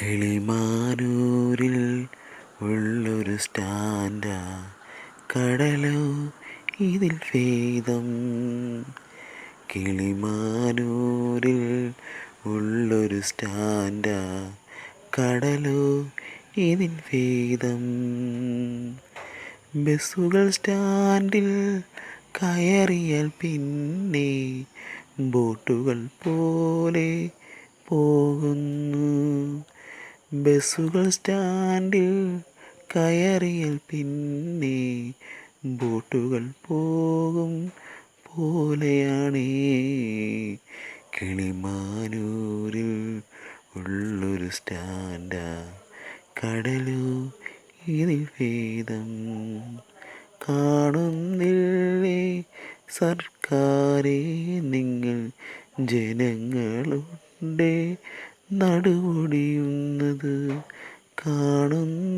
കിളിമാനൂരിൽ ഉള്ളൊരു സ്റ്റാൻഡാ കടലോ ഇതിൽ ഭേദം. കിളിമാനൂരിൽ ഉള്ളൊരു സ്റ്റാൻഡാ കടലോ ഇതിൽ ഭേദം. ബസ്സുകൾ സ്റ്റാൻഡിൽ കയറിയാൽ പിന്നെ ബോട്ടുകൾ പോലെ പോകുന്നു. ബസ്സുകൾ സ്റ്റാൻഡിൽ കയറിയാൽ പിന്നെ ബോട്ടുകൾ പോകും പോലെയാണേ. കിളിമാനൂരിൽ ഉള്ളൊരു സ്റ്റാൻഡാ കടലോ ഇതിൽ ഭേദം. കാണുന്നില്ലേ സർക്കാരേ നിങ്ങൾ ജനങ്ങളുടെ നടുവൊടിയുന്നത്? കാണുന്നില്ലേ